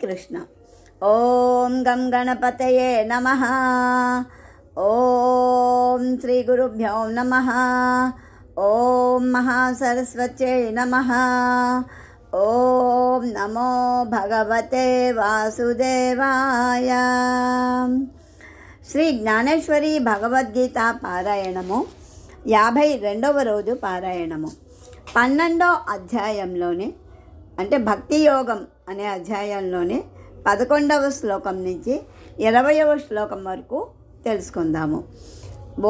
కృష్ణ. ఓం గం గణపతయే నమః. ఓం శ్రీ గురుభ్యో నమః. ఓం మహాసరస్వత్యై నమః. ఓం నమో భగవతే వాసుదేవాయ. శ్రీ జ్ఞానేశ్వరి భగవద్గీత పారాయణము 52వ రోజు పారాయణము. 12వ అధ్యాయంలోని అంటే భక్తి యోగం అనే అధ్యాయంలోని 11వ శ్లోకం నుంచి 20వ శ్లోకం వరకు తెలుసుకుందాము.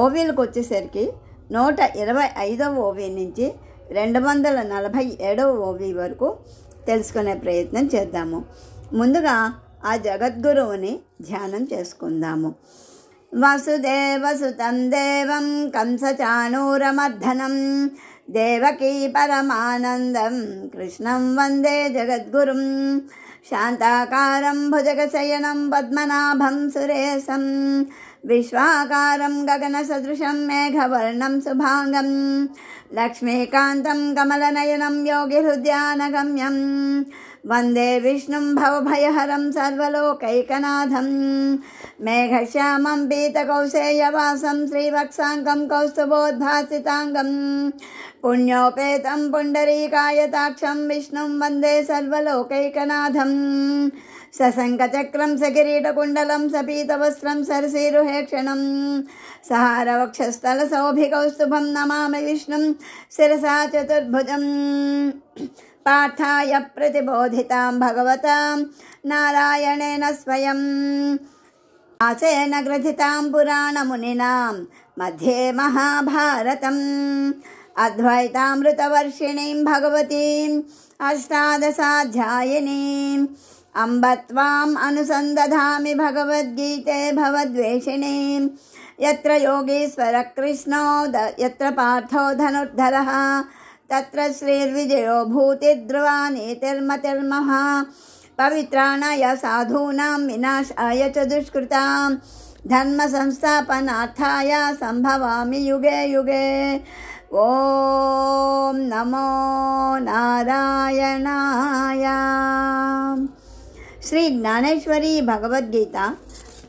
ఓవీలకు వచ్చేసరికి 125వ ఓవీ నుంచి 247వ ఓవీ వరకు తెలుసుకునే ప్రయత్నం చేద్దాము. ముందుగా ఆ జగద్గురువుని ధ్యానం చేసుకుందాము. వసుదేవసుతం దేవం కంసచాణూరమర్ధనం దేవకీ పరమానందం కృష్ణం వందే జగద్గురుం. శాంతాకారం భుజగశయనం పద్మనాభం సురేశం విశ్వాకారం గగనసదృశం మేఘవర్ణం శుభాంగం లక్ష్మీకాంతం కమలనయనం యోగిహృద్యానగమ్యం వందే విష్ణుం భవభయహరం సర్వలోకైకనాథం మేఘశ్యామం పీతకౌశేయవాసం శ్రీవత్సాంగం కౌస్తుభోద్భాసితాంగం పుణ్యోపేతం పుండరీకాయతాక్షం విష్ణుం వందే సర్వలోకైకనాథం సశంఖచక్రం సకిరీటకుండలం సపీతవస్త్రం సరసీరుహేక్షణం సహారవక్షస్థలశోభికౌస్తుభం నమామి విష్ణుం శిరసా చతుర్భుజం. పార్థాయ ప్రతిబోధితాం భగవతా నారాయణేన స్వయం ఆసేన గ్రథితాం పురాణమునినా మధ్యే మహాభారతం అద్వైతామృతవర్షిణీం భగవతీం అష్టాదశాధ్యాయినీం అంబ త్వాం అనుసందధామి భగవద్గీతే భవద్వేషిణీం యత్ర యోగీశ్వర కృష్ణో యత్ర పార్థో ధనుర్ధరః తత్ర శ్రీర్విజయో భూతిర్ధ్రువా నీతిర్మతిర్మహా పవిత్రాణాయ సాధూనాం వినాశాయ చ దుష్కృతాం ధర్మ సంస్థాపనార్థాయ సంభవామి యుగే యుగే. ఓం నమో నారాయణాయ. శ్రీ జ్ఞానేశ్వరి భగవద్గీత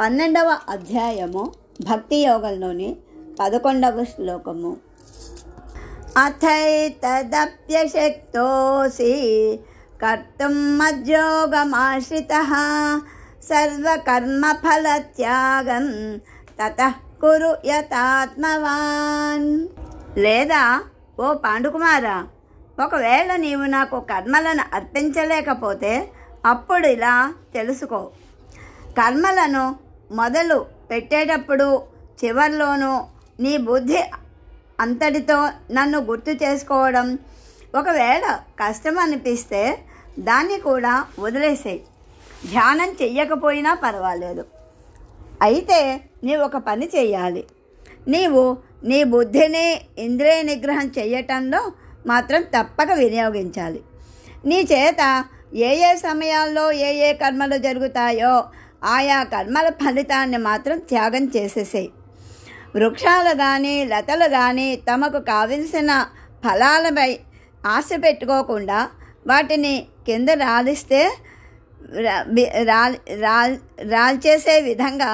12వ అధ్యాయము భక్తి యోగంలోని 11వ శ్లోకము. అథైతదప్యశక్తోసి కర్తుం మజ్యోగమాశ్రితః సర్వకర్మఫలత్యాగం తతః కురు యతాత్మవాన్. లేదా ఓ పాండుకుమారా, ఒకవేళ నీవు నాకు కర్మలను అర్పించలేకపోతే అప్పుడు ఇలా తెలుసుకో. కర్మలను మొదలు పెట్టేటప్పుడు చివర్లోనూ నీ బుద్ధి అంతటితో నన్ను గుర్తు చేసుకోవడం. ఒకవేళ కష్టం అనిపిస్తే దాన్ని కూడా వదిలేసేయి. ధ్యానం చెయ్యకపోయినా పర్వాలేదు. అయితే నీవు ఒక పని చెయ్యాలి. నీవు నీ బుద్ధిని ఇంద్రియ నిగ్రహం చెయ్యటంలో మాత్రం తప్పక వినియోగించాలి. నీ చేత ఏ ఏ సమయాల్లో ఏ ఏ కర్మలు జరుగుతాయో ఆయా కర్మల ఫలితాన్ని మాత్రం త్యాగం చేసేసేయి. వృక్షాలు కానీ లతలు కానీ తమకు కావలసిన ఫలాలపై ఆశ పెట్టుకోకుండా వాటిని కింద రాల్చేసే విధంగా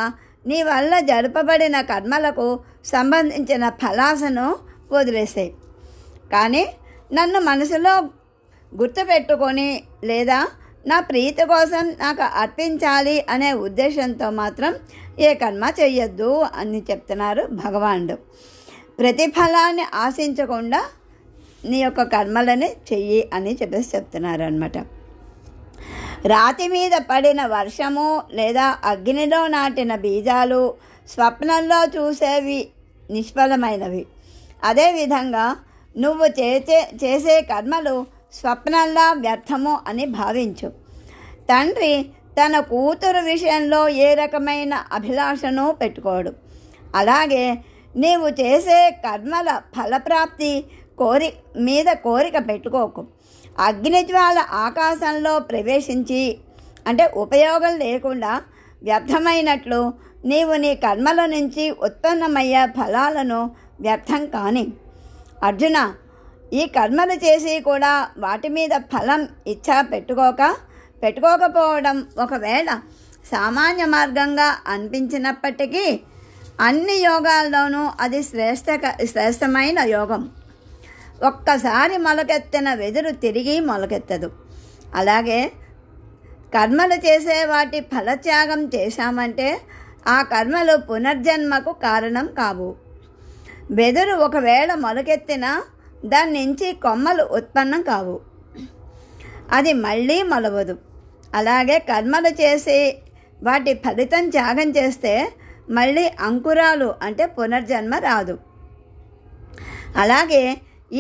నీ వల్ల జరపబడిన కర్మలకు సంబంధించిన ఫలాసను వదిలేసాయి. కానీ నన్ను మనసులో గుర్తుపెట్టుకొని లేదా నా ప్రీతి కోసం నాకు అర్పించాలి అనే ఉద్దేశంతో మాత్రం ఏ కర్మ చెయ్యొద్దు అని చెప్తున్నారు భగవానుడు. ప్రతిఫలాన్ని ఆశించకుండా నీ యొక్క కర్మలని చెయ్యి అని చెప్తున్నారు అన్నమాట. రాతి మీద పడిన వర్షము లేదా అగ్నిలో నాటిన బీజాలు స్వప్నంలో చూసేవి నిష్ఫలమైనవి. అదేవిధంగా నువ్వు చేసే కర్మలు స్వప్నంలా వ్యర్థము అని భావించు. తండ్రి తన కూతురు విషయంలో ఏ రకమైన అభిలాషను పెట్టుకోడు. అలాగే నీవు చేసే కర్మల ఫలప్రాప్తి కోరిక పెట్టుకోకు. అగ్నిజ్వాల ఆకాశంలో ప్రవేశించి అంటే ఉపయోగం లేకుండా వ్యర్థమైనట్లు నీవు నీ కర్మల నుంచి ఉత్పన్నమయ్యే ఫలాలను వ్యర్థం కాని. అర్జున, ఈ కర్మలు చేసి కూడా వాటి మీద ఫలం ఇచ్చా పెట్టుకోక పెట్టుకోకపోవడం ఒకవేళ సామాన్య మార్గంగా అనిపించినప్పటికీ అన్ని యోగాల్లోనూ అది శ్రేష్టమైన యోగం. ఒక్కసారి మొలకెత్తిన వెదురు తిరిగి మొలకెత్తదు. అలాగే కర్మలు చేసే వాటి ఫలత్యాగం చేశామంటే ఆ కర్మలు పునర్జన్మకు కారణం కావు. వెదురు ఒకవేళ మొలకెత్తినా దాని నుంచి కొమ్మలు ఉత్పన్నం కావు, అది మళ్ళీ మొలవదు. అలాగే కర్మలు చేసి వాటి ఫలితం త్యాగం చేస్తే మళ్ళీ అంకురాలు అంటే పునర్జన్మ రాదు. అలాగే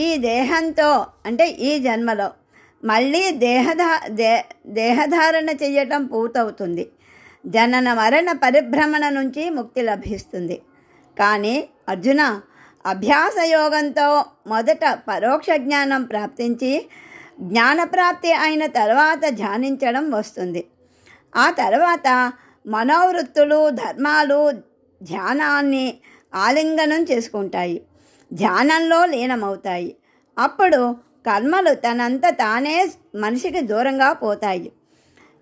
ఈ దేహంతో అంటే ఈ జన్మలో మళ్ళీ దేహధారణ చెయ్యటం పూర్తవుతుంది. జనన మరణ పరిభ్రమణ నుంచి ముక్తి లభిస్తుంది. కానీ అర్జున, అభ్యాసయోగంతో మొదట పరోక్ష జ్ఞానం ప్రాప్తించి జ్ఞానప్రాప్తి అయిన తర్వాత ధ్యానించడం వస్తుంది. ఆ తర్వాత మనోవృత్తులు ధర్మాలు ధ్యానాన్ని ఆలింగనం చేసుకుంటాయి, ధ్యానంలో లీనమవుతాయి. అప్పుడు కర్మలు తనంత తానే మనిషికి దూరంగా పోతాయి.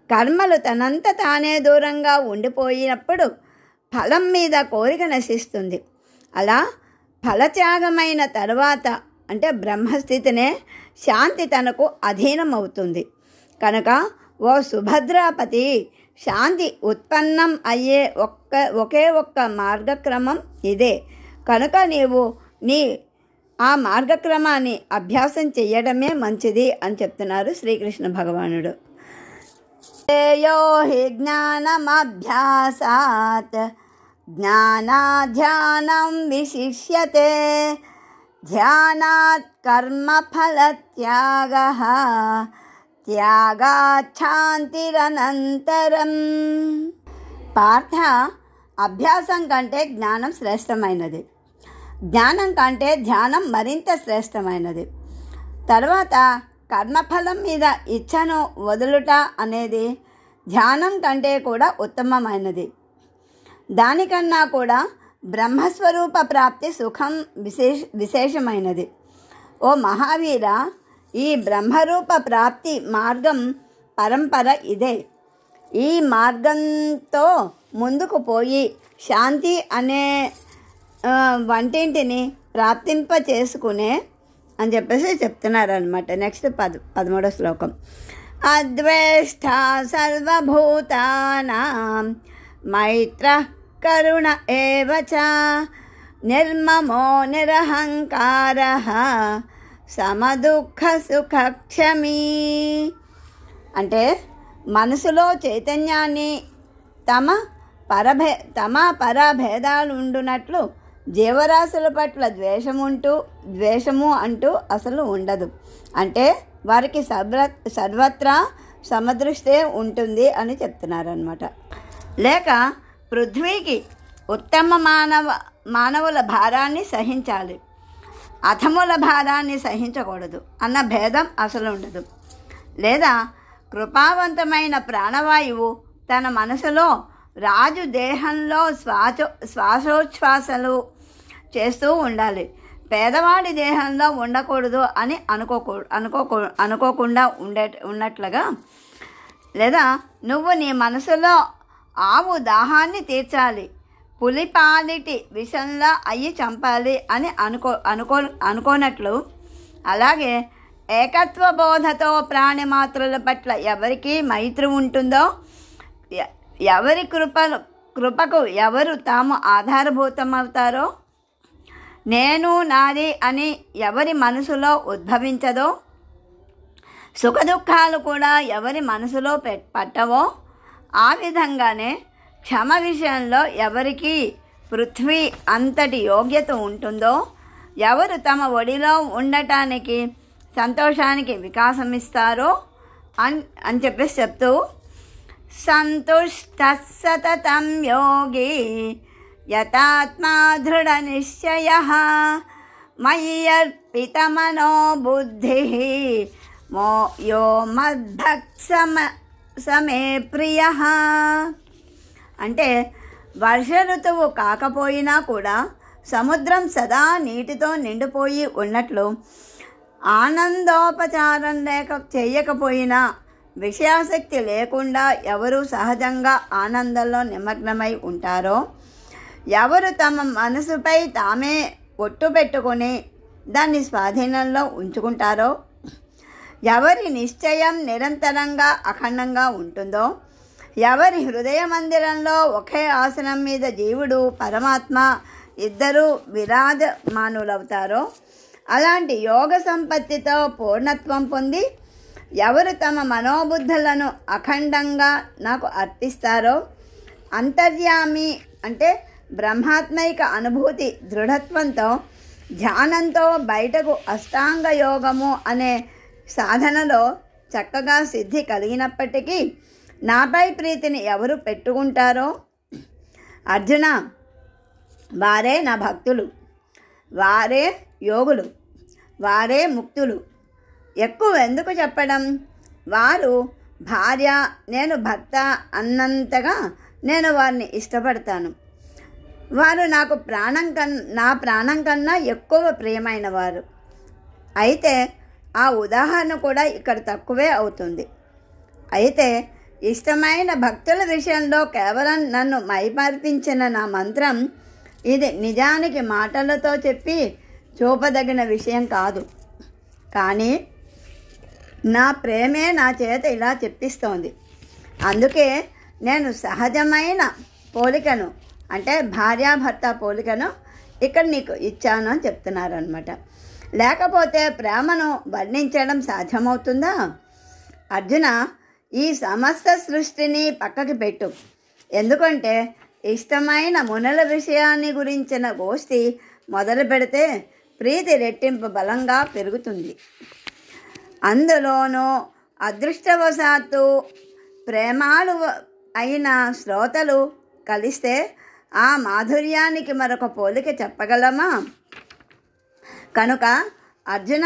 కర్మలు తనంత తానే దూరంగా ఉండిపోయినప్పుడు ఫలం మీద కోరిక నశిస్తుంది. అలా ఫలత్యాగమైన తర్వాత అంటే బ్రహ్మస్థితినే శాంతి తనకు అధీనమవుతుంది. కనుక ఓ సుభద్రాపతి, శాంతి ఉత్పన్నం అయ్యే ఒకే ఒక్క మార్గక్రమం ఇదే. కనుక నీవు ఆ మార్గక్రమాన్ని అభ్యాసం చెయ్యడమే మంచిది అని చెప్తున్నారు శ్రీకృష్ణ భగవానుడు. శ్రేయో హి జ్ఞానమభ్యాసాత్ జ్ఞానాధ్యానం విశిష్యతే ధ్యానాత్ కర్మఫలత్యాగః త్యాగాత్ శాంతిరనంతరం. పార్థ, అభ్యాసం కంటే జ్ఞానం శ్రేష్టమైనది, జ్ఞానం కంటే ధ్యానం మరింత శ్రేష్టమైనది. తర్వాత కర్మఫలం మీద ఇచ్ఛను వదులుట అనేది ధ్యానం కంటే కూడా ఉత్తమమైనది. దానికన్నా కూడా బ్రహ్మస్వరూప ప్రాప్తి సుఖం విశేషమైనది. ఓ మహావీర, ఈ బ్రహ్మరూప ప్రాప్తి మార్గం పరంపర ఇదే. ఈ మార్గంతో ముందుకు పోయి శాంతి అనే వంటింటిని ప్రాప్తింప చేసుకునే అని చెప్పేసి చెప్తున్నారనమాట. నెక్స్ట్ 13వ శ్లోకం. అద్వేష్ట సర్వభూతానాం మైత్రః కరుణ ఏవ చ నిర్మమో నిరహంకారః సమదుఃఖ సుఖక్షమీ. అంటే మనసులో చైతన్యాన్ని తమ పరభేదాలుండునట్లు జీవరాశుల పట్ల ద్వేషము అంటూ అసలు ఉండదు. అంటే వారికి సర్వత్రా సమదృష్టే ఉంటుంది అని చెప్తున్నారనమాట. లేక పృథ్వీకి ఉత్తమ మానవుల భారాన్ని సహించాలి, అధముల భారాన్ని సహించకూడదు అన్న భేదం అసలు ఉండదు. లేదా కృపావంతమైన ప్రాణవాయువు తన మనసులో రాజు దేహంలో శ్వాసోచ్ఛ్వాసలు చేస్తూ ఉండాలి, పేదవాడి దేహంలో ఉండకూడదు అని అనుకోకుండా ఉన్నట్లుగా. లేదా నువ్వు నీ మనసులో ఆవు దాహాన్ని తీర్చాలి, పులిపాలిటి విషంలా అయ్యి చంపాలి అని అనుకోనట్లు, అలాగే ఏకత్వ బోధతో ప్రాణిమాత్రుల పట్ల ఎవరికి మైత్రి ఉంటుందో, ఎవరి కృపకు ఎవరు తాము ఆధారభూతమవుతారో, నేను నాది అని ఎవరి మనసులో ఉద్భవించదో, సుఖదుఖాలు కూడా ఎవరి మనసులో పట్టవో, ఆ విధంగానే క్షమ విషయంలో ఎవరికి పృథ్వీ అంతటి యోగ్యత ఉంటుందో, ఎవరు తమ ఒడిలో ఉండటానికి సంతోషానికి వికాసం ఇస్తారో అని చెప్పేసి చెప్తూ, సంతుష్ట సతతం యోగి యతాత్మా దృఢ నిశ్చయః మయ్యర్పిత మనో బుద్ధిః యో మద్భక్సమే ప్రియః. అంటే వర్ష ఋతువు కాకపోయినా కూడా సముద్రం సదా నీటితో నిండిపోయి ఉన్నట్లు, ఆనందోపచారం చేయకపోయినా విషయాసక్తి లేకుండా ఎవరు సహజంగా ఆనందంలో నిమగ్నమై ఉంటారో, ఎవరు తమ మనసుపై తామే ఒట్టు పెట్టుకొని దాన్ని స్వాధీనంలో ఉంచుకుంటారో, ఎవరి నిశ్చయం నిరంతరంగా అఖండంగా ఉంటుందో, ఎవరి హృదయ మందిరంలో ఒకే ఆసనం మీద జీవుడు పరమాత్మ ఇద్దరూ విరాజమానులవుతారో, అలాంటి యోగ సంపత్తితో పూర్ణత్వం పొంది ఎవరు తమ మనోబుద్ధులను అఖండంగా నాకు అర్పిస్తారో, అంతర్యామి అంటే బ్రహ్మాత్మైక అనుభూతి దృఢత్వంతో ధ్యానంతో బయటకు అష్టాంగ యోగము అనే సాధనలో చక్కగా సిద్ధి కలిగినప్పటికీ నాపై ప్రీతిని ఎవరు పెట్టుకుంటారో, అర్జున, వారే నా భక్తులు, వారే యోగులు, వారే ముక్తులు. ఎక్కువ ఎందుకు చెప్పడం? వారు భార్య, నేను భర్త అన్నంతగా నేను వారిని ఇష్టపడతాను. వారు నాకు నా ప్రాణం కన్నా ఎక్కువ ప్రియమైన వారు. అయితే ఆ ఉదాహరణ కూడా ఇక్కడ తక్కువే అవుతుంది. అయితే ఇష్టమైన భక్తుల విషయంలో కేవలం నన్ను మైమర్పించిన నా మంత్రం ఇది నిజానికి మాటలతో చెప్పి చూపదగిన విషయం కాదు. కానీ నా ప్రేమే నా చేత ఇలా చెప్పిస్తోంది. అందుకే నేను సహజమైన పోలికను, అంటే భార్యాభర్త పోలికను ఇక్కడ నీకు ఇచ్చాను అని చెప్తున్నారనమాట. లేకపోతే ప్రేమను వర్ణించడం సాధ్యమవుతుందా? అర్జున, ఈ సమస్త సృష్టిని పక్కకి పెట్టు. ఎందుకంటే ఇష్టమైన మునుల విషయాన్ని గురించిన గోష్ఠి మొదలు పెడితే ప్రీతి రెట్టింపు బలంగా పెరుగుతుంది. అందులోనూ అదృష్టవశాత్తు ప్రేమాలు అయిన శ్రోతలు కలిస్తే ఆ మాధుర్యానికి మరొక పోలిక చెప్పగలమా? కనుక అర్జున,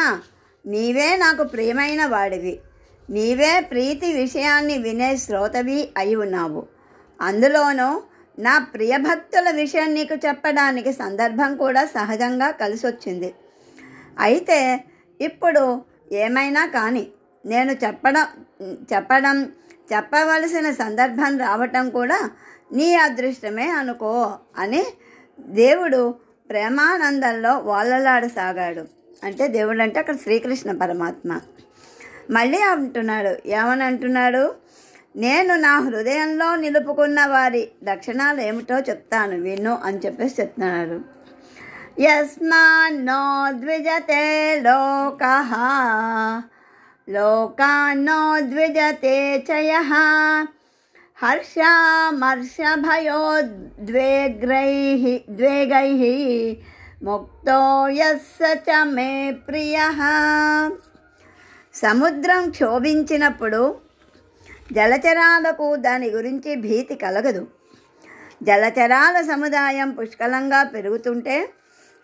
నీవే నాకు ప్రియమైన వాడివి. నీవే ప్రీతి విషయాన్ని వినే శ్రోతవి అయి ఉన్నావు. అందులోనూ నా ప్రియభక్తుల విషయం నీకు చెప్పడానికి సందర్భం కూడా సహజంగా కలిసొచ్చింది. అయితే ఇప్పుడు ఏమైనా కానీ నేను చెప్పవలసిన సందర్భం రావటం కూడా నీ అదృష్టమే అనుకో అని దేవుడు ప్రేమానందంలో వాళ్ళలాడసాగాడు. అంటే దేవుడు అంటే అక్కడ శ్రీకృష్ణ పరమాత్మ. మళ్ళీ అంటున్నాడు, ఏమని అంటున్నాడు? నేను నా హృదయంలో నిలుపుకున్న వారి లక్షణాలు ఏమిటో చెప్తాను విను అని చెప్పేసి చెప్తున్నాడు. యస్మాన్నో ద్విజతే లోకః లోకాన్నో ద్విజతే చయః హర్షామర్షభయోద్వేగైః ముక్తో యస్స చ మే ప్రియః. సముద్రం క్షోభించినప్పుడు జలచరాలకు దాని గురించి భీతి కలగదు. జలచరాల సముదాయం పుష్కలంగా పెరుగుతుంటే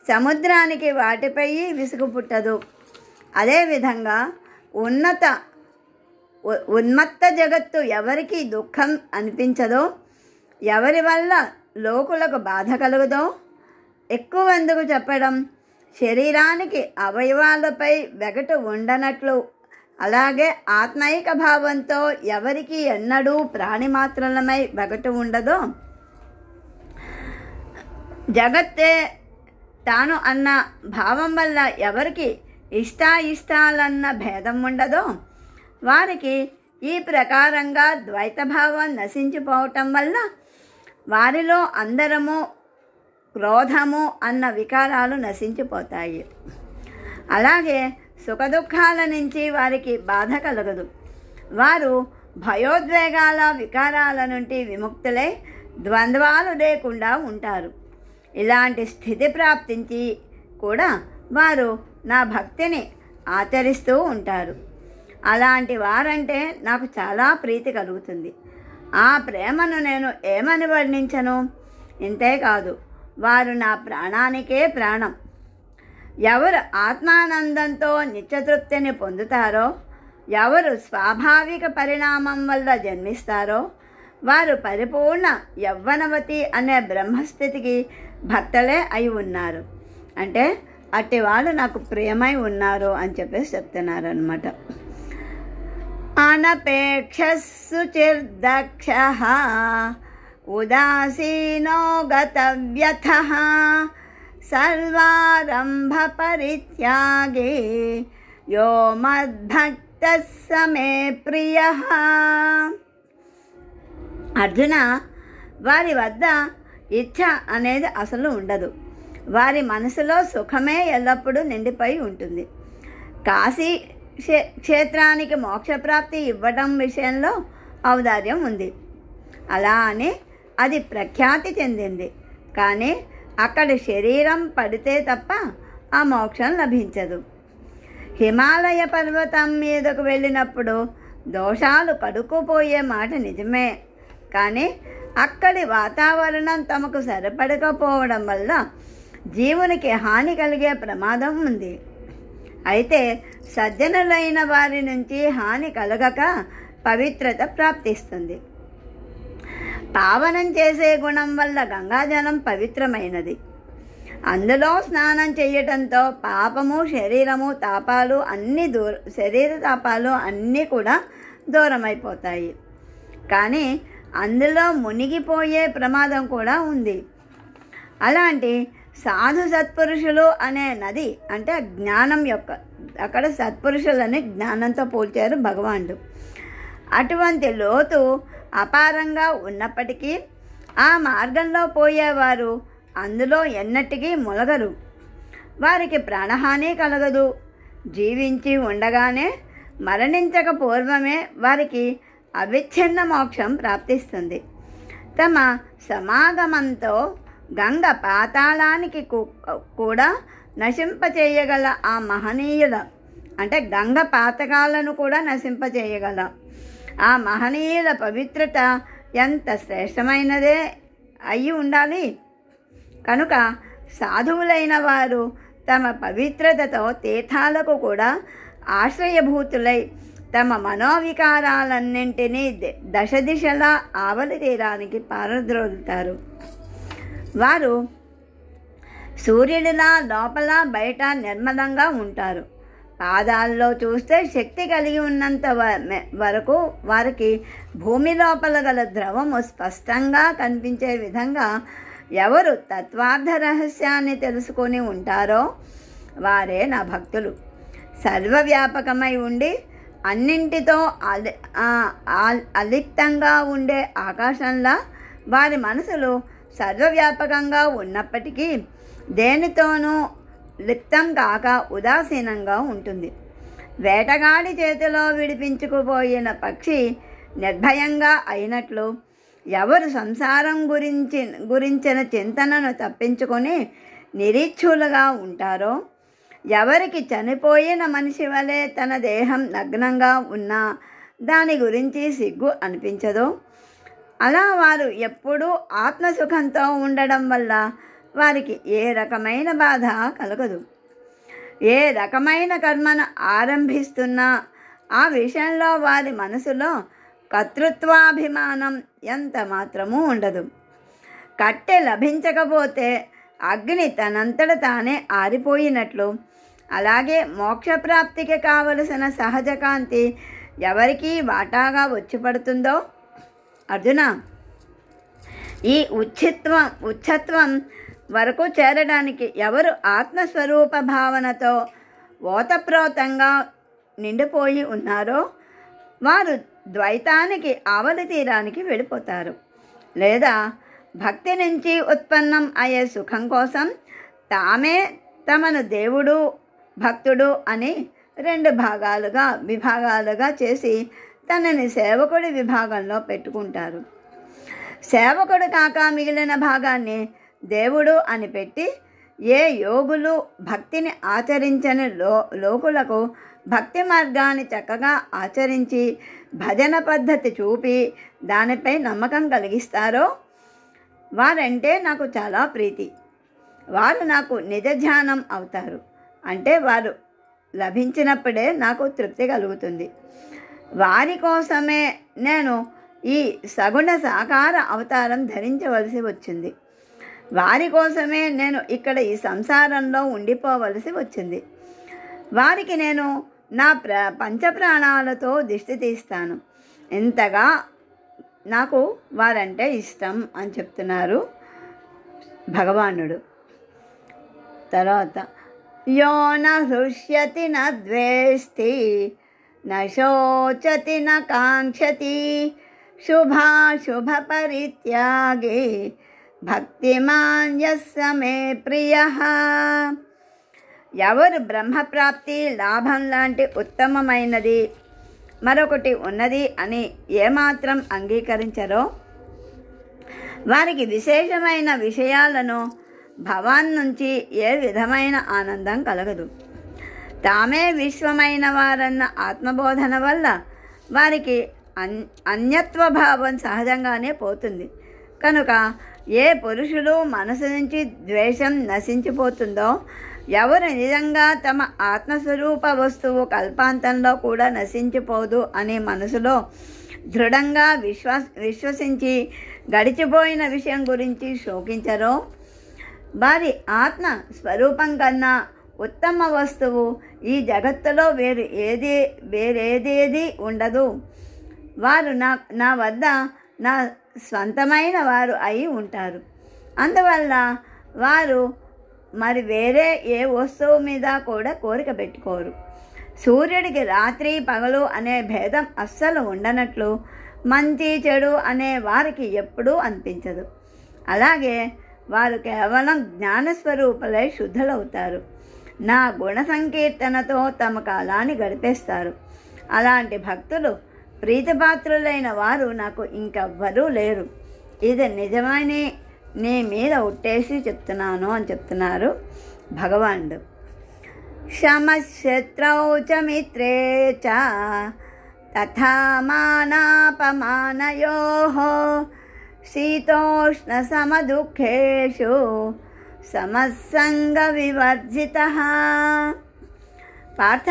సముద్రానికి వాటిపై విసుగు పుట్టదు. అదేవిధంగా ఉన్మత్త జగత్తు ఎవరికి దుఃఖం అనిపించదో, ఎవరి వల్ల లోకులకు బాధ కలుగుదో, ఎక్కువ ఎందుకు చెప్పడం? శరీరానికి అవయవాలపై వెగటు ఉండనట్లు అలాగే ఆత్మైక భావంతో ఎవరికి ఎన్నడూ ప్రాణిమాత్రలమై వెగటు ఉండదో, జగత్తే తాను అన్న భావం వల్ల ఎవరికి ఇష్టాయిష్టాలన్న భేదం ఉండదో, వారికి ఈ ప్రకారంగా ద్వైతభావం నశించిపోవటం వల్ల వారిలో అందరము క్రోధము అన్న వికారాలు నశించిపోతాయి. అలాగే సుఖదుఖాల నుంచి వారికి బాధ కలగదు. వారు భయోద్వేగాల వికారాల నుండి విముక్తులై ద్వంద్వాలు లేకుండా ఉంటారు. ఇలాంటి స్థితి ప్రాప్తించి కూడా వారు నా భక్తిని ఆచరిస్తూ ఉంటారు. అలాంటి వారంటే నాకు చాలా ప్రీతి కలుగుతుంది. ఆ ప్రేమను నేను ఏమని వర్ణించను? ఇంతేకాదు, వారు నా ప్రాణానికే ప్రాణం. ఎవరు ఆత్మానందంతో నిత్యతృప్తిని పొందుతారో, ఎవరు స్వాభావిక పరిణామం వల్ల జన్మిస్తారో, వారు పరిపూర్ణ యవ్వనవతి అనే బ్రహ్మస్థితికి భర్తలే అయి ఉన్నారు. అంటే అట్టి వాళ్ళు నాకు ప్రియమై ఉన్నారు అని చెప్పేసి చెప్తున్నారు అన్నమాట. అనపేక్షశుచిర్దక్షః ఉదాసీనో గతవ్యథః సర్వారంభ పరిత్యాగే యో మద్భక్తః స మే ప్రియః. అర్జున, వారి వద్ద ఇచ్ఛ అనేది అసలు ఉండదు. వారి మనసులో సుఖమే ఎల్లప్పుడూ నిండిపోయి ఉంటుంది. కాశీ క్షేత్రానికి మోక్షప్రాప్తి ఇవ్వడం విషయంలో ఔదార్యం ఉంది. అలా అని అది ప్రఖ్యాతి చెందింది. కానీ అక్కడ శరీరం పడితే తప్ప ఆ మోక్షం లభించదు. హిమాలయ పర్వతం మీదకు వెళ్ళినప్పుడు దోషాలు కడుక్కుపోయే మాట నిజమే. కానీ అక్కడి వాతావరణం తమకు సరిపడకపోవడం వల్ల జీవునికి హాని కలిగే ప్రమాదం ఉంది. అయితే సజ్జనులైన వారి నుంచి హాని కలగక పవిత్రత ప్రాప్తిస్తుంది. పావనం చేసే గుణం వల్ల గంగాజలం పవిత్రమైనది. అందులో స్నానం చేయటంతో పాపము, శరీర తాపాలు అన్నీ కూడా దూరమైపోతాయి. కానీ అందులో మునిగిపోయే ప్రమాదం కూడా ఉంది. అలాంటి సాధు సత్పురుషులు అనే నది అంటే జ్ఞానం యొక్క, అక్కడ సత్పురుషులని జ్ఞానంతో పోల్చారు భగవానుడు. అటువంటి లోతు అపారంగా ఉన్నప్పటికీ ఆ మార్గంలో పోయేవారు అందులో ఎన్నటికీ ములగరు. వారికి ప్రాణహాని కలగదు. జీవించి ఉండగానే మరణించక పూర్వమే వారికి అవిచ్ఛిన్న మోక్షం ప్రాప్తిస్తుంది. తమ సమాగమంతో గంగ పాతాళానికి కూడా నశింపచేయగల ఆ మహనీయుల అంటే గంగ పాతకాలను కూడా నశింపచేయగల ఆ మహనీయుల పవిత్రత ఎంత శ్రేష్టమైనదే అయి ఉండాలి. కనుక సాధువులైన వారు తమ పవిత్రతతో తీర్థాలకు కూడా ఆశ్రయభూతులై తమ మనోవికారాలన్నింటినీ దశ దిశలా ఆవలి తీరానికి పారద్రోలుతారు. వారు సూర్యుడిలా లోపల బయట నిర్మలంగా ఉంటారు. పాదాల్లో చూస్తే శక్తి కలిగి ఉన్నంత వరకు వారికి భూమి లోపల గల ద్రవము స్పష్టంగా కనిపించే విధంగా ఎవరు తత్వార్థ రహస్యాన్ని తెలుసుకొని ఉంటారో వారే నా భక్తులు. సర్వవ్యాపకమై ఉండి అన్నింటితో అలిప్తంగా ఉండే ఆకాశంలా వారి మనసులు సర్వవ్యాపకంగా ఉన్నప్పటికీ దేనితోనూ లిప్తం కాక ఉదాసీనంగా ఉంటుంది. వేటగాడి చేతిలో విడిపించుకుపోయిన పక్షి నిర్భయంగా అయినట్లు ఎవరు సంసారం గురించిన చింతనను తప్పించుకొని నిరీక్షులుగా ఉంటారో, ఎవరికి చనిపోయిన మనిషి వలె తన దేహం నగ్నంగా ఉన్నా దాని గురించి సిగ్గు అనిపించదో, అలా వారు ఎప్పుడూ ఆత్మసుఖంతో ఉండడం వల్ల వారికి ఏ రకమైన బాధ కలగదు. ఏ రకమైన కర్మను ఆరంభిస్తున్నా ఆ విషయంలో వారి మనసులో కర్తృత్వాభిమానం ఎంత మాత్రమూ ఉండదు. కట్టె లభించకపోతే అగ్ని తనంతట తానే ఆరిపోయినట్లు అలాగే మోక్షప్రాప్తికి కావలసిన సహజ కాంతి ఎవరికి వాటాగా వచ్చి పడుతుందో, అర్జున, ఈ ఉచ్చత్వం వరకు చేరడానికి ఎవరు ఆత్మస్వరూప భావనతో ఓతప్రోతంగా నిండిపోయి ఉన్నారో వారు ద్వైతానికి ఆవలి తీరానికి వెళ్ళిపోతారు. లేదా భక్తి నుంచి ఉత్పన్నం అయ్యే సుఖం కోసం తామే తమను దేవుడు భక్తుడు అని రెండు విభాగాలుగా చేసి తనని సేవకుడి విభాగంలో పెట్టుకుంటారు. సేవకుడు కాక మిగిలిన భాగాన్ని దేవుడు అని పెట్టి ఏ యోగులు భక్తిని ఆచరించని లోకులకు భక్తి మార్గాన్ని చక్కగా ఆచరించి భజన పద్ధతి చూపి దానిపై నమ్మకం కలిగిస్తారో వారంటే నాకు చాలా ప్రీతి. వారు నాకు నిజ ధ్యానం అవుతారు. అంటే వారు లభించినప్పుడే నాకు తృప్తి కలుగుతుంది. వారి కోసమే నేను ఈ సగుణ సాకార అవతారం ధరించవలసి వచ్చింది. వారి కోసమే నేను ఇక్కడ ఈ సంసారంలో ఉండిపోవలసి వచ్చింది. వారికి నేను నా పంచప్రాణాలతో దిష్టి తీస్తాను. ఇంతగా నాకు వారంటే ఇష్టం అని చెప్తున్నారు భగవానుడు. తర్వాత యో న హృష్యతి న ద్వేష్టి న శోచతి న కాంక్షతి శుభాశుభ పరిత్యాగే భక్తిమాన్ యస్య మే ప్రియః. ఎవరు బ్రహ్మప్రాప్తి లాభం లాంటి ఉత్తమమైనది మరొకటి ఉన్నది అని ఏమాత్రం అంగీకరించరో వారికి విశేషమైన విషయాలను భవాన్ నుంచి ఏ విధమైన ఆనందం కలగదు. తామే విశ్వమైన వారన్న ఆత్మబోధన వల్ల వారికి అన్యత్వభావం సహజంగానే పోతుంది. కనుక ఏ పురుషుడు మనసు నుంచి ద్వేషం నశించిపోతుందో, ఎవరు నిజంగా తమ ఆత్మస్వరూప వస్తువు కల్పాంతంలో కూడా నశించిపోదు అని మనసులో దృఢంగా విశ్వసించి గడిచిపోయిన విషయం గురించి శోకించరో, వారి ఆత్మ స్వరూపం కన్నా ఉత్తమ వస్తువు ఈ జగత్తులో వేరేదేది ఉండదు. వారు నా వద్ద నా స్వంతమైన వారు అయి ఉంటారు. అందువల్ల వారు మరి వేరే ఏ వస్తువు మీద కూడా కోరిక పెట్టుకోరు. సూర్యుడికి రాత్రి పగలు అనే భేదం అస్సలు ఉండనట్లు మంచి చెడు అనే వారికి ఎప్పుడూ అనిపించదు. అలాగే వారు కేవలం జ్ఞానస్వరూపులై శుద్ధులవుతారు. నా గుణ సంకీర్తనతో తమ కాలాన్ని గడిపేస్తారు. అలాంటి భక్తులు ప్రీతిపాత్రులైన వారు నాకు ఇంకెవ్వరూ లేరు. ఇది నిజమని నీ మీద ఒట్టేసి చెప్తున్నాను అని చెప్తున్నారు భగవానుడు. శమశత్రౌ చ మిత్రే చ తథా మానాపమానయోః శీతోష్ణ సమదుఃఖేషు సమస్సంగ వివర్జితః. పార్థ,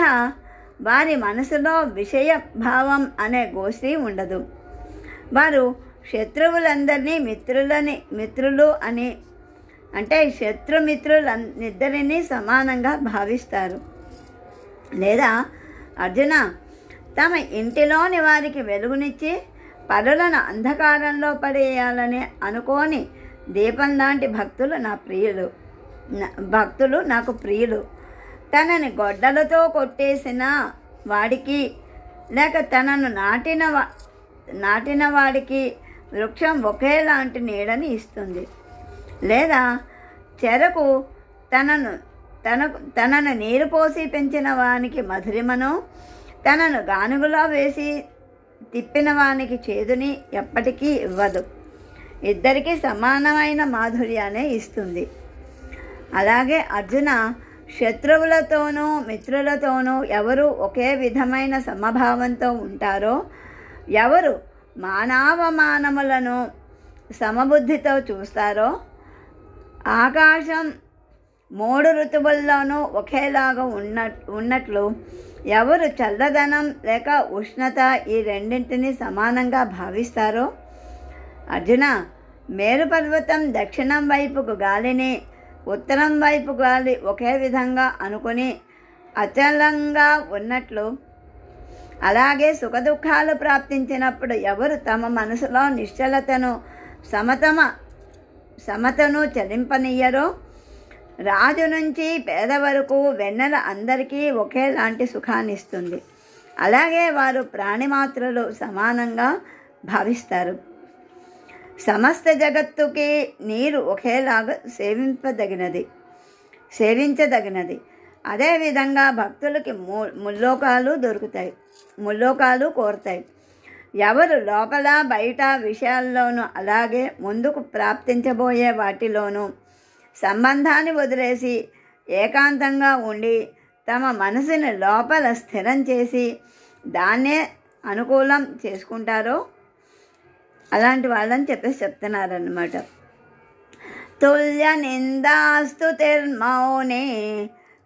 వారి మనసులో విషయ భావం అనే గోష్ఠి ఉండదు. వారు శత్రువులందరినీ మిత్రులు అని అంటే శత్రుమిత్రులనిద్దరినీ సమానంగా భావిస్తారు. లేదా అర్జున, తమ ఇంటిలోని వారికి వెలుగునిచ్చి పరులను అంధకారంలో పడేయాలని అనుకోని దీపం లాంటి భక్తులు నాకు ప్రియులు. తనని గొడ్డలతో కొట్టేసిన వాడికి లేక తనను నాటిన వాడికి వృక్షం ఒకేలాంటి నీడని ఇస్తుంది. లేదా చెరకు తనను నీరు పోసి పెంచిన వానికి మధురిమను, తనను గానుగులో వేసి తిప్పిన వానికి చేదుని ఎప్పటికీ ఇవ్వదు. ఇద్దరికీ సమానమైన మాధుర్యాన్ని ఇస్తుంది. అలాగే అర్జున, శత్రువులతోనూ మిత్రులతోనూ ఎవరు ఒకే విధమైన సమభావంతో ఉంటారో, ఎవరు మానవమానములను సమబుద్ధితో చూస్తారో, ఆకాశం 3 ఋతువుల్లోనూ ఒకేలాగా ఉన్నట్లు ఎవరు చల్లదనం లేక ఉష్ణత ఈ రెండింటినీ సమానంగా భావిస్తారో, అర్జున, మేరు పర్వతం దక్షిణం వైపుకు గాలిని, ఉత్తరం వైపు గాలి ఒకే విధంగా అనుకుని అచలంగా ఉన్నట్లు, అలాగే సుఖదుఖాలు ప్రాప్తించినప్పుడు ఎవరు తమ మనసులో నిశ్చలతను సమతను చలింపనీయరో, రాజు నుంచి పేద వరకు వెన్నెల అందరికీ ఒకేలాంటి సుఖాన్ని ఇస్తుంది. అలాగే వారు ప్రాణిమాత్రలు సమానంగా భావిస్తారు. సమస్త జగత్తుకి నీరు ఒకేలాగా సేవించదగినది. అదేవిధంగా భక్తులకి ముల్లోకాలు కోరుతాయి. ఎవరు లోపల బయట విషయాల్లోనూ అలాగే ముందుకు ప్రాప్తించబోయే వాటిలోనూ సంబంధాన్ని వదిలేసి ఏకాంతంగా ఉండి తమ మనసుని లోపల స్థిరం చేసి దాన్నే అనుకూలం చేసుకుంటారో అలాంటి వాళ్ళని చెప్తున్నారన్నమాట. తుల్య నిందాస్తు తిర్మౌనే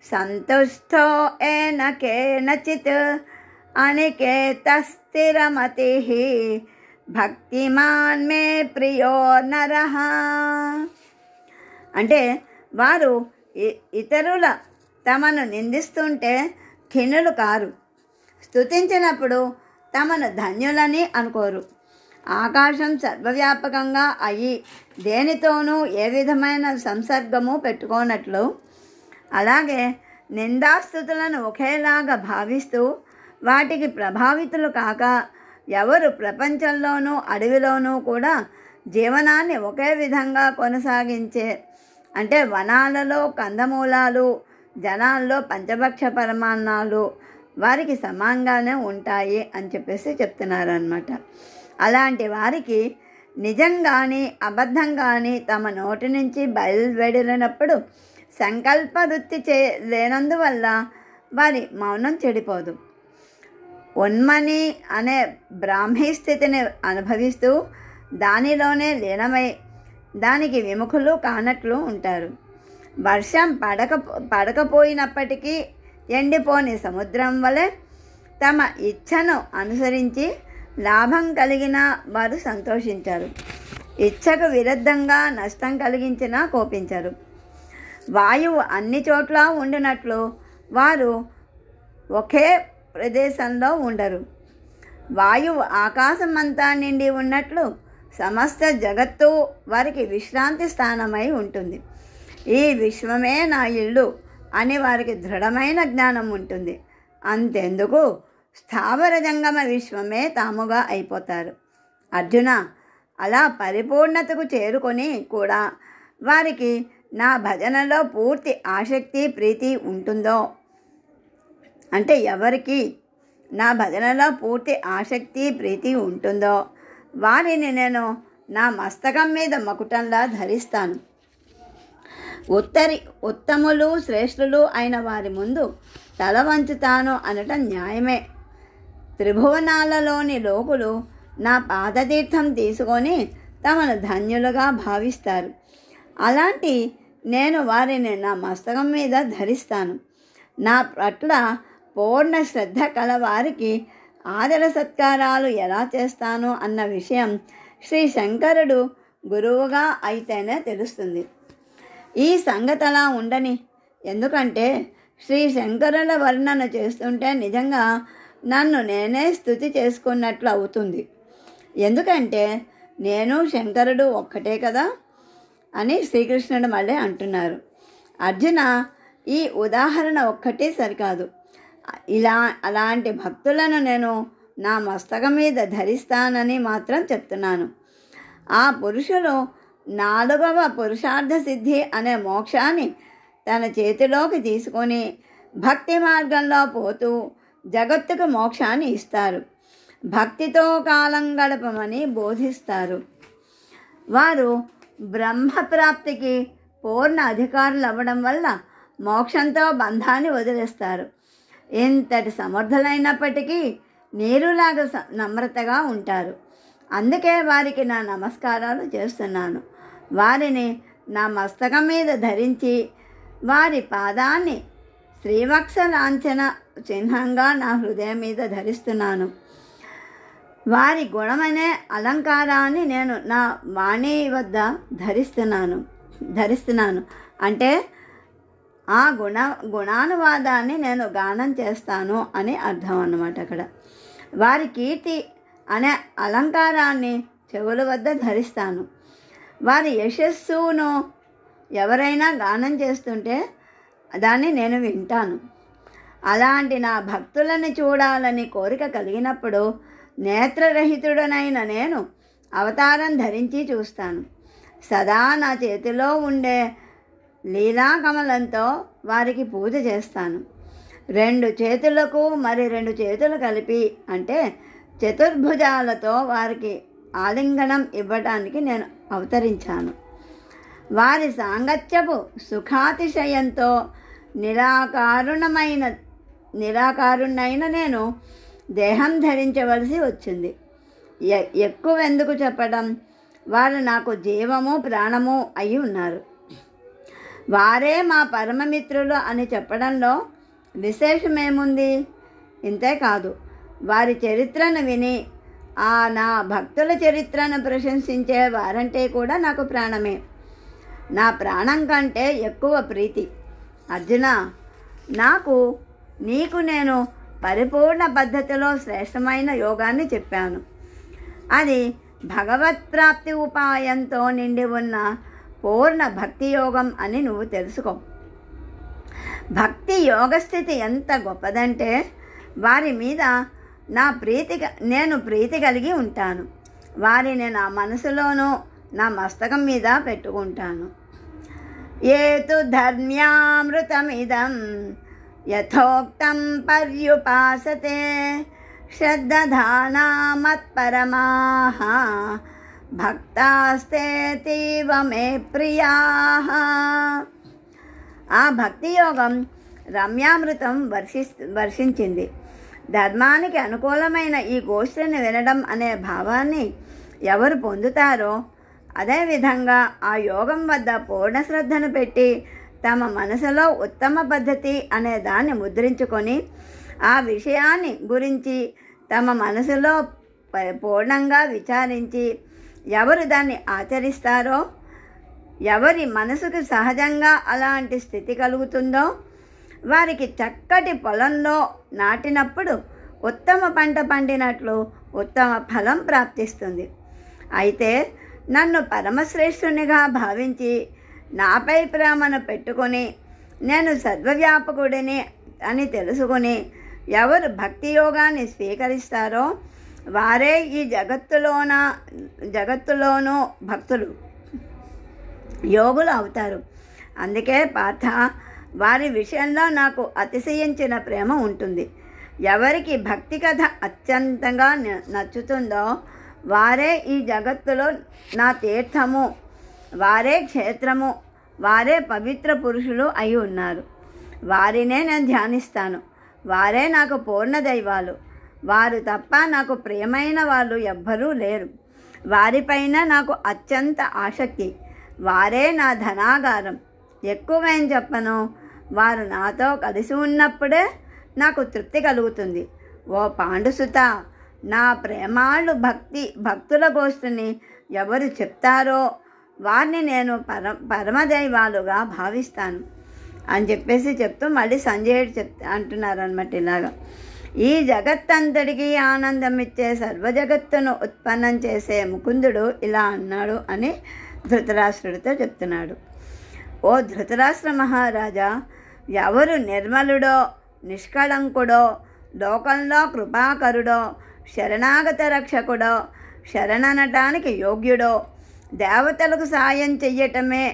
సంతుష్టో ఏన కేనచిత్ అనికేతస్థిరమతి భక్తిమాన్ మే ప్రియో నరః. అంటే వారు ఇతరుల తమను నిందిస్తుంటే ఖిన్నులు కారు. స్తుతించినప్పుడు తమను ధన్యులని అనుకోరు. ఆకాశం సర్వవ్యాపకంగా అయి దేనితోనూ ఏ విధమైన సంసర్గము పెట్టుకోనట్లు, అలాగే నిందాస్తుతులను ఒకేలాగా భావిస్తూ వాటికి ప్రభావితులు కాక ఎవరు ప్రపంచంలోనూ అడవిలోనూ కూడా జీవనాన్ని ఒకే విధంగా కొనసాగించే, అంటే వనాలలో కందమూలాలు, జనాల్లో పంచభక్ష పరమాన్నాలు వారికి సమానంగానే ఉంటాయి అని చెప్పేసి చెప్తున్నారనమాట. అలాంటి వారికి నిజం కానీ అబద్ధం కానీ తమ నోటి నుంచి బయలువెడినప్పుడు సంకల్ప వృత్తి లేనందువల్ల వారి మౌనం చెడిపోదు. ఉన్మని అనే బ్రాహ్మీ స్థితిని అనుభవిస్తూ దానిలోనే లీనమై దానికి విముఖులు కానట్లు ఉంటారు. వర్షం పడకపోయినప్పటికీ ఎండిపోని సముద్రం వలె తమ ఇచ్ఛను అనుసరించి లాభం కలిగిన వారు సంతోషించరు. ఇచ్ఛకు విరుద్ధంగా నష్టం కలిగించినా కోపించరు. వాయువు అన్ని చోట్ల ఉండినట్లు వారు ఒకే ప్రదేశంలో ఉండరు. వాయువు ఆకాశమంతా నిండి ఉన్నట్లు సమస్త జగత్తు వారికి విశ్రాంతి స్థానమై ఉంటుంది. ఈ విశ్వమే నా ఇల్లు అని వారికి దృఢమైన జ్ఞానం ఉంటుంది. అంతెందుకు స్థావర జంగమ విశ్వమే తాముగా అయిపోతారు. అర్జున, అలా పరిపూర్ణతకు చేరుకొని కూడా వారికి నా భజనలో పూర్తి ఆసక్తి ప్రీతి ఉంటుందో, అంటే ఎవరికి నా భజనలో పూర్తి ఆసక్తి ప్రీతి ఉంటుందో వారిని నేను నా మస్తకం మీద మకుటంలా ధరిస్తాను. ఉత్తములు శ్రేష్ఠులు అయిన వారి ముందు తల వంచుతాను అనటం న్యాయమే. త్రిభువనాలలోని లోకులు నా పాదతీర్థం తీసుకొని తమను ధన్యులుగా భావిస్తారు. అలాంటి నేను వారిని నా మస్తకం మీద ధరిస్తాను. నా పట్ల పూర్ణ శ్రద్ధ కల వారికి ఆదర సత్కారాలు ఎలా చేస్తాను అన్న విషయం శ్రీ శంకరుడు గురువుగా అయితేనే తెలుస్తుంది. ఈ సంగతి అలా ఉండని, ఎందుకంటే శ్రీ శంకరుల వర్ణన చేస్తుంటే నిజంగా నన్ను నేనే స్తుతి చేసుకున్నట్లు అవుతుంది. ఎందుకంటే నేను శంకరుడు ఒక్కటే కదా అని శ్రీకృష్ణుడు మళ్ళీ అంటున్నారు. అర్జున, ఈ ఉదాహరణ ఒక్కటే సరికాదు. అలాంటి భక్తులను నేను నా మస్తకం మీద ధరిస్తానని మాత్రం చెప్తున్నాను. ఆ పురుషులు 4వ పురుషార్థ సిద్ధి అనే మోక్షాన్ని తన చేతిలోకి తీసుకొని భక్తి మార్గంలో పోతూ జగత్తుకు మోక్షాన్ని ఇస్తారు. భక్తితో కాలం గడపమని బోధిస్తారు. వారు బ్రహ్మప్రాప్తికి పూర్ణ అధికారులు అవ్వడం వల్ల మోక్షంతో బంధాన్ని వదిలేస్తారు. ఎంతటి సమర్థులైనప్పటికీ నీరులాగా నమ్రతగా ఉంటారు. అందుకే వారికి నా నమస్కారాలు చేస్తున్నాను. వారిని నా మస్తకం మీద ధరించి వారి పాదాన్ని శ్రీవత్స లాంఛన చిహ్నంగా నా హృదయం మీద ధరిస్తున్నాను. వారి గుణమనే అలంకారాన్ని నేను నా వాణి వద్ద ధరిస్తున్నాను. అంటే ఆ గుణానువాదాన్ని నేను గానం చేస్తాను అని అర్థం అన్నమాట. అక్కడ వారి కీర్తి అనే అలంకారాన్ని చెవుల వద్ద ధరిస్తాను. వారి యశస్సును ఎవరైనా గానం చేస్తుంటే దాన్ని నేను వింటాను. అలాంటి నా భక్తులను చూడాలని కోరిక కలిగినప్పుడు నేత్రరహితుడనైన నేను అవతారం ధరించి చూస్తాను. సదా నా చేతిలో ఉండే లీలాకమలంతో వారికి పూజ చేస్తాను. 2 చేతులకు మరి 2 చేతులు కలిపి, అంటే చతుర్భుజాలతో వారికి ఆలింగనం ఇవ్వడానికి నేను అవతరించాను. వారి సాంగత్యపు సుఖాతిశయంతో నిరాకారుణ్ణైన నేను దేహం ధరించవలసి వచ్చింది. ఎక్కువెందుకు చెప్పడం, వారు నాకు జీవము ప్రాణము అయి ఉన్నారు. వారే మా పరమమిత్రులు అని చెప్పడంలో విశేషమేముంది? ఇంతేకాదు, వారి చరిత్రను విని నా భక్తుల చరిత్రను ప్రశంసించే వారంటే కూడా నాకు ప్రాణమే. నా ప్రాణం కంటే ఎక్కువ ప్రీతి. అర్జున, నాకు నీకు నేను పరిపూర్ణ పద్ధతిలో శ్రేష్టమైన యోగాన్ని చెప్పాను. అది భగవత్ ప్రాప్తి ఉపాయంతో నిండి ఉన్న పూర్ణ భక్తి యోగం అని నువ్వు తెలుసుకో. భక్తి యోగస్థితి ఎంత గొప్పదంటే వారి మీద నేను ప్రీతి కలిగి ఉంటాను. వారిని నా మనసులోనూ నా మస్తకం మీద పెట్టుకుంటాను. ఏతు ధర్మ్యామృతమిదం యథోక్తం పర్యుపాసతే శ్రద్ధధానా మత్పరమాః భక్తాస్తేతీవ మే ప్రియాః. ఆ భక్తి యోగం రమ్యామృతం వర్షించింది. ధర్మానికి అనుకూలమైన ఈ గోష్ఠిని వినడం అనే భావాన్ని ఎవరు పొందుతారో, అదేవిధంగా ఆ యోగం వద్ద పూర్ణ శ్రద్ధను పెట్టి తమ మనసులో ఉత్తమ పద్ధతి అనే దాన్ని ముద్రించుకొని ఆ విషయాన్ని గురించి తమ మనసులో పూర్ణంగా విచారించి ఎవరు దాన్ని ఆచరిస్తారో, ఎవరి మనసుకు సహజంగా అలాంటి స్థితి కలుగుతుందో వారికి చక్కటి పొలంలో నాటినప్పుడు ఉత్తమ పంట పండినట్లు ఉత్తమ ఫలం ప్రాప్తిస్తుంది. అయితే నన్ను పరమశ్రేష్ఠునిగా భావించి నాపై ప్రేమను పెట్టుకొని నేను సర్వవ్యాపకుడిని అని తెలుసుకొని ఎవరు భక్తి యోగాన్ని స్వీకరిస్తారో వారే ఈ జగత్తులోనూ భక్తులు యోగులు అవుతారు. అందుకే పార్థ, వారి విషయంలో నాకు అతిశయించిన ప్రేమ ఉంటుంది. ఎవరికి భక్తి కథ అత్యంతంగా నచ్చుతుందో వారే ఈ జగత్తులో నా తీర్థము, వారే క్షేత్రము, వారే పవిత్ర పురుషులు అయి ఉన్నారు. వారినే నేను ధ్యానిస్తాను. వారే నాకు పూర్ణ దైవాలు. వారు తప్ప నాకు ప్రియమైన వాళ్ళు ఎవ్వరూ లేరు. వారిపైన నాకు అత్యంత ఆసక్తి. వారే నా ధనాగారం. ఎక్కువేం చెప్పను, వారు నాతో కలిసి ఉన్నప్పుడే నాకు తృప్తి కలుగుతుంది. ఓ పాండుసుత, నా ప్రేమాళ్ళు భక్తుల గోష్ఠిని ఎవరు చెప్తారో వారిని నేను పరమదైవాలుగా భావిస్తాను అని చెప్పేసి చెప్తూ మళ్ళీ సంజయుడు అంటున్నారనమాట ఇలాగా. ఈ జగత్తంతటికీ ఆనందం ఇచ్చే సర్వజగత్తును ఉత్పన్నం చేసే ముకుందుడు ఇలా అన్నాడు అని ధృతరాష్ట్రుడితో చెప్తున్నాడు. ఓ ధృతరాష్ట్ర మహారాజా, ఎవరు నిర్మలుడో, నిష్కళంకుడో, లోకంలో కృపాకరుడో, శరణాగత రక్షకుడో, శరణనటానికి యోగ్యుడో, దేవతలకు సాయం చెయ్యటమే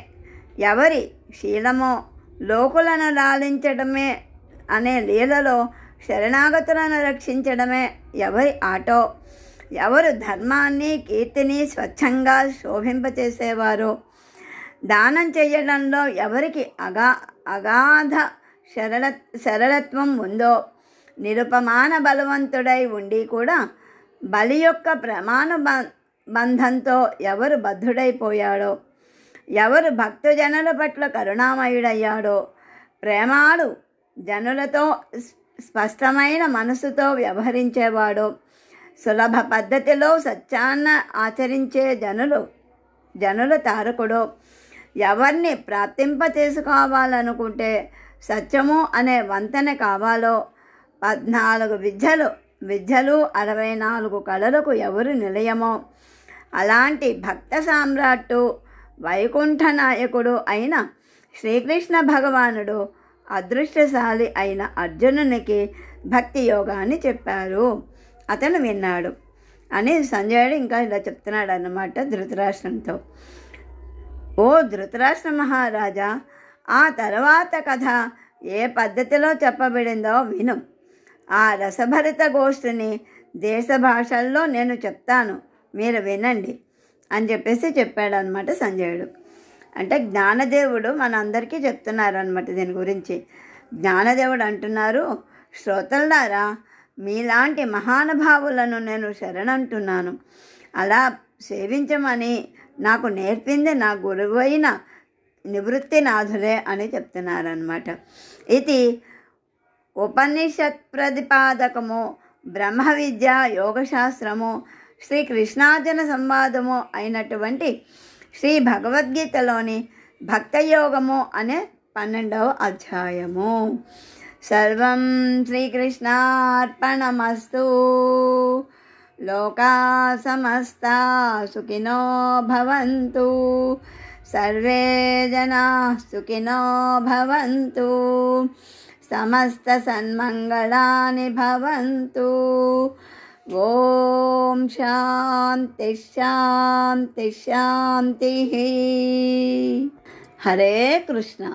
ఎవరి శీలమో, లోకులను లాలించడమే అనే లీలలో శరణాగతులను రక్షించడమే ఎవరి ఆటో, ఎవరు ధర్మాన్ని కీర్తిని స్వచ్ఛంగా శోభింపచేసేవారో, దానం చేయడంలో ఎవరికి అగాధ సరళత్వం ఉందో, నిరుపమాన బలవంతుడై ఉండి కూడా బలి యొక్క బంధంతో ఎవరు బద్ధుడైపోయాడో, ఎవరు భక్తజనుల పట్ల కరుణామయుడయ్యాడో, ప్రేమాడు జనులతో స్పష్టమైన మనసుతో వ్యవహరించేవాడో, సులభ పద్ధతిలో సత్యాన్న ఆచరించే జనుల తారకుడో, ఎవరిని ప్రాప్తింప చేసుకోవాలనుకుంటే సత్యము అనే వంతెన కావాలో, 14 విద్యలు 64 కళలకు ఎవరు నిలయమో, అలాంటి భక్త సామ్రాట్టు వైకుంఠ నాయకుడు అయిన శ్రీకృష్ణ భగవానుడు అదృష్టశాలి అయిన అర్జునునికి భక్తి యోగాన్ని చెప్పారు. అతను విన్నాడు అని సంజయుడు ఇంకా ఇలా చెప్తున్నాడు అన్నమాట ధృతరాష్ట్రంతో. ఓ ధృతరాష్ట్ర మహారాజా, ఆ తర్వాత కథ ఏ పద్ధతిలో చెప్పబడిందో విను. ఆ రసభరిత గోష్ఠిని దేశ భాషల్లో నేను చెప్తాను, మీరు వినండి అని చెప్పేసి చెప్పాడనమాట సంజయుడు. అంటే జ్ఞానదేవుడు మనందరికీ చెప్తున్నారనమాట దీని గురించి. జ్ఞానదేవుడు అంటున్నారు, శ్రోతల్లారా, మీలాంటి మహానుభావులను నేను శరణంటున్నాను. అలా సేవించమని నాకు నేర్పింది నా గురువైన నివృత్తినాథులే అని చెప్తున్నారనమాట. ఇది ఉపనిషత్ ప్రతిపాదకము, బ్రహ్మ విద్య, యోగశాస్త్రము, శ్రీకృష్ణార్జున సంవాదము అయినటువంటి శ్రీ భగవద్గీతలోని భక్తయోగము అనే 12వ అధ్యాయము. సర్వం శ్రీకృష్ణార్పణమస్తు. లోకా సమస్తా సుఖినో భవంతు. సర్వే జనా సుఖినో భవంతు. సమస్త సన్మంగళాని భవంతు. ఓం శాంతి శాంతి శాంతి. హరే కృష్ణ.